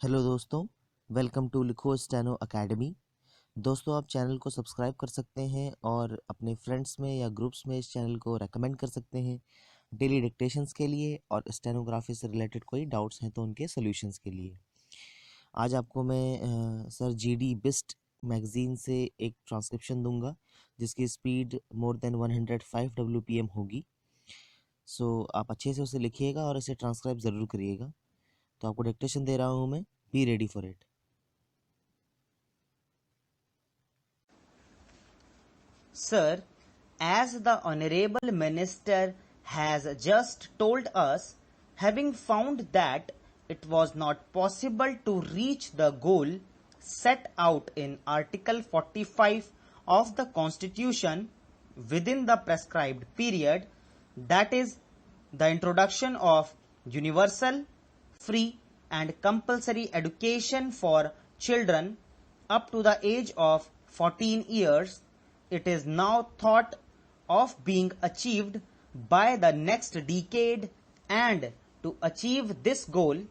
Hello दोस्तों, welcome to लिखो steno academy. दोस्तों, आप चैनल को सब्सक्राइब कर सकते हैं और अपने फ्रेंड्स में या ग्रुप्स में इस चैनल को रेकमेंड कर सकते हैं डेली डिक्टेशंस के लिए और स्टेनोग्राफी से रिलेटेड कोई डाउट्स हैं तो उनके सॉल्यूशंस के लिए। आज आपको मैं सर जीडी बिस्ट मैगजीन से एक ट्रांसक्रिप्शन दूंगा जिसकी स्पीड मोर देन 105 WPM होगी। सो आप अच्छे से उसे लिखिएगा और इसे ट्रांसक्राइब ज़रूर करिएगा। तो आपको डिक्टेशन दे रहा हूँ मैं, be ready for it. Sir, as the Honorable Minister has just told us, having found that it was not possible to reach the goal set out in Article 45 of the Constitution within the prescribed period, that is, the introduction of universal, free and compulsory education for children up to the age of 14 years, it is now thought of being achieved by the next decade, and to achieve this goal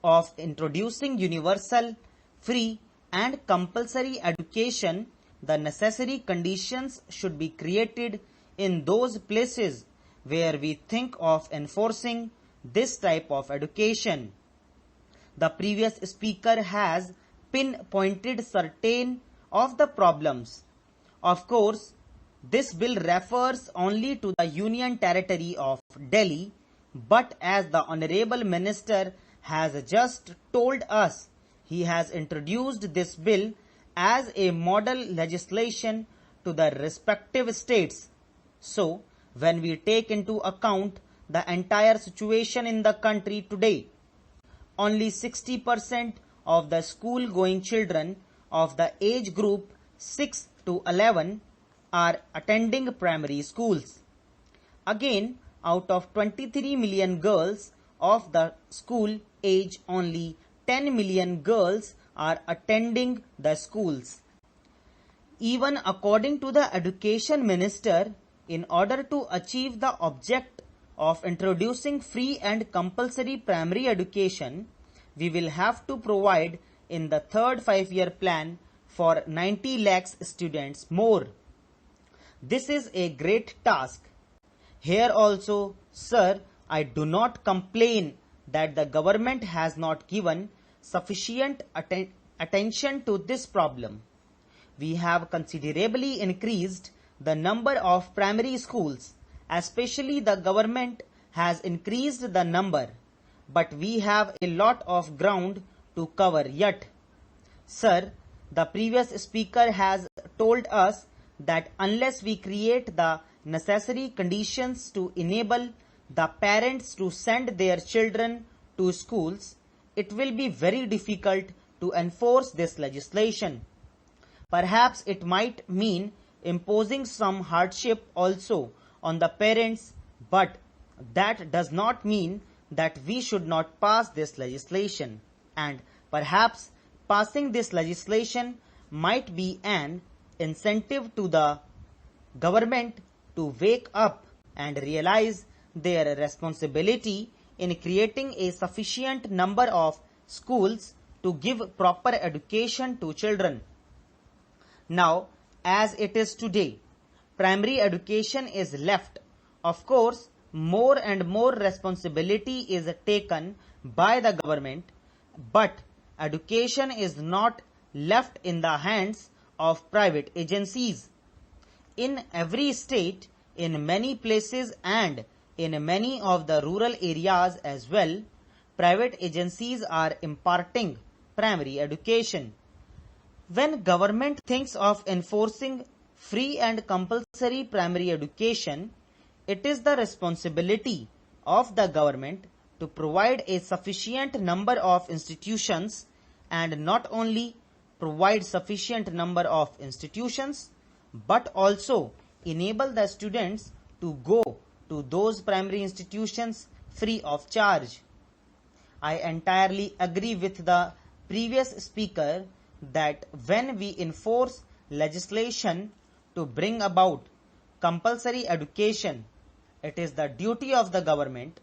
of introducing universal, free and compulsory education, the necessary conditions should be created in those places where we think of enforcing this type of education. The previous speaker has pinpointed certain of the problems. Of course, this bill refers only to the Union Territory of Delhi, but as the Honorable Minister has just told us, he has introduced this bill as a model legislation to the respective states. So, when we take into account the entire situation in the country today, only 60% of the school-going children of the age group 6 to 11 are attending primary schools. Again, out of 23 million girls of the school age, only 10 million girls are attending the schools. Even according to the Education Minister, in order to achieve the object of introducing free and compulsory primary education, we will have to provide in the third 5-year plan for 90 lakhs students more. This is a great task. Here also, sir, I do not complain that the government has not given sufficient attention to this problem. We have considerably increased the number of primary schools, especially the government has increased the number, but we have a lot of ground to cover yet. Sir, the previous speaker has told us that unless we create the necessary conditions to enable the parents to send their children to schools, it will be very difficult to enforce this legislation. Perhaps it might mean imposing some hardship also on the parents, but that does not mean that we should not pass this legislation, and perhaps passing this legislation might be an incentive to the government to wake up and realize their responsibility in creating a sufficient number of schools to give proper education to children. Now, as it is today, primary education is left. Of course, more and more responsibility is taken by the government, but education is not left in the hands of private agencies. In every state, in many places and in many of the rural areas as well, private agencies are imparting primary education. When government thinks of enforcing free and compulsory primary education, it is the responsibility of the government to provide a sufficient number of institutions, and not only provide sufficient number of institutions, but also enable the students to go to those primary institutions free of charge. I entirely agree with the previous speaker that when we enforce legislation to bring about compulsory education, it is the duty of the government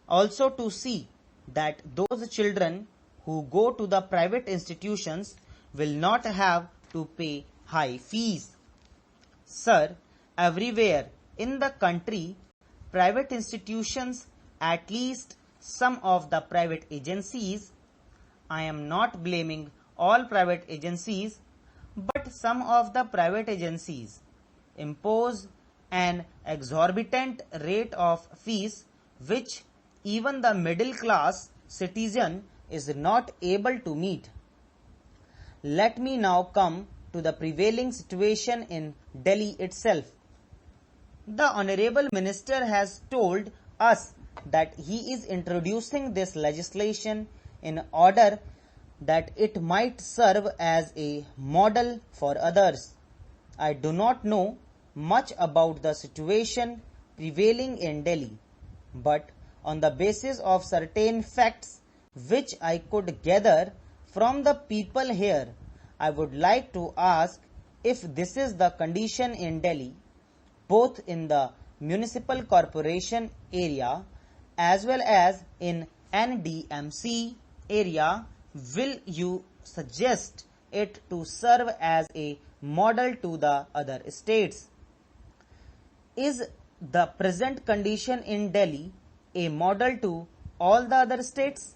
also to see that those children who go to the private institutions will not have to pay high fees. Sir, everywhere in the country, private institutions, at least some of the private agencies, I am not blaming all private agencies, but some of the private agencies impose an exorbitant rate of fees which even the middle class citizen is not able to meet. Let me now come to the prevailing situation in Delhi itself. The Honorable Minister has told us that he is introducing this legislation in order that it might serve as a model for others. I do not know much about the situation prevailing in Delhi, but on the basis of certain facts which I could gather from the people here, I would like to ask if this is the condition in Delhi, both in the municipal corporation area as well as in NDMC area. Will you suggest it to serve as a model to the other states? Is the present condition in Delhi a model to all the other states?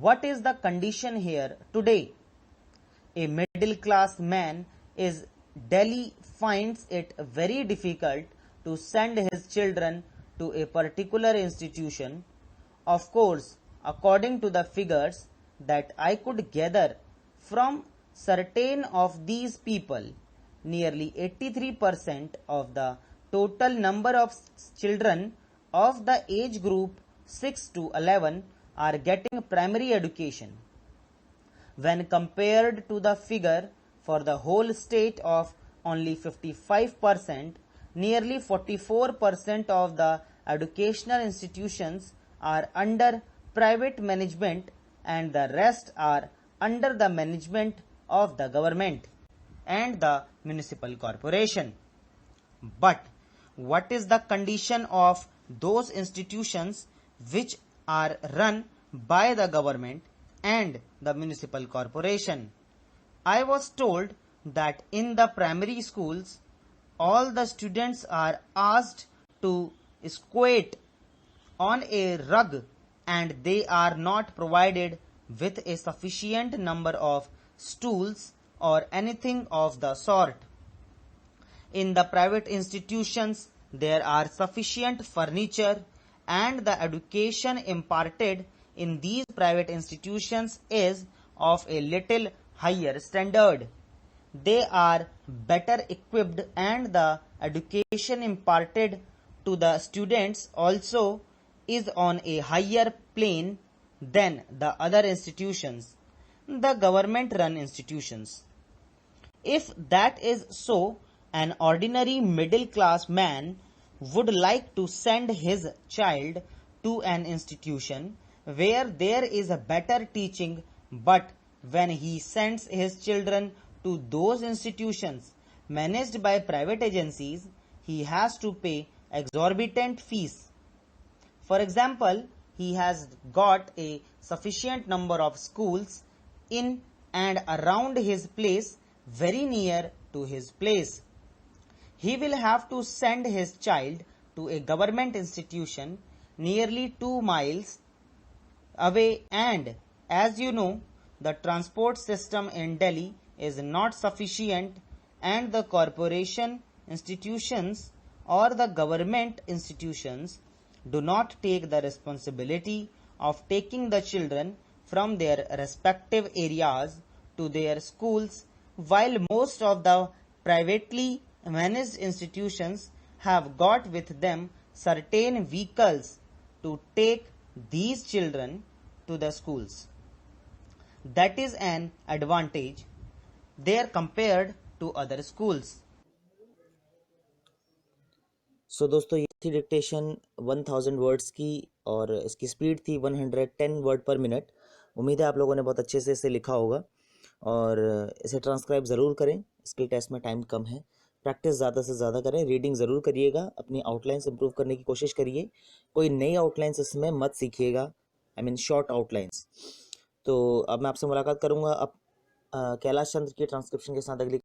What is the condition here today? A middle class man is Delhi finds it very difficult to send his children to a particular institution. Of course, according to the figures that I could gather from certain of these people, nearly 83% of the total number of children of the age group 6 to 11 are getting primary education. When compared to the figure for the whole state of only 55%, nearly 44% of the educational institutions are under private management and the rest are under the management of the government and the municipal corporation. But what is the condition of those institutions which are run by the government and the municipal corporation? I was told that in the primary schools, all the students are asked to squat on a rug and they are not provided with a sufficient number of stools or anything of the sort. In the private institutions, there are sufficient furniture and the education imparted in these private institutions is of a little higher standard. They are better equipped and the education imparted to the students also is on a higher plane than the other institutions, the government run institutions. If that is so, an ordinary middle class man would like to send his child to an institution where there is a better teaching, but when he sends his children to those institutions managed by private agencies, he has to pay exorbitant fees. For example, he has got a sufficient number of schools in and around his place, very near to his place. He will have to send his child to a government institution nearly 2 miles away, and as you know, the transport system in Delhi is not sufficient and the corporation institutions or the government institutions do not take the responsibility of taking the children from their respective areas to their schools, while most of the privately managed institutions have got with them certain vehicles to take these children to the schools. That is an advantage there compared to other schools. सो दोस्तों, ये थी dictation 1000 words की और इसकी speed थी 110 word पर minute. उम्मीद है आप लोगों ने बहुत अच्छे से इसे लिखा होगा और इसे ट्रांसक्राइब ज़रूर करें। स्किल टेस्ट में टाइम कम है, प्रैक्टिस ज़्यादा से ज़्यादा करें, रीडिंग ज़रूर करिएगा, अपनी आउटलाइंस इंप्रूव करने की कोशिश करिए। कोई नई आउटलाइंस इसमें मत सीखिएगा, आई मीन शॉर्ट आउटलाइंस। तो अब मैं आपसे मुलाकात करूँगा अब कैलाश चंद्र की ट्रांसक्रिप्शन के साथ अगली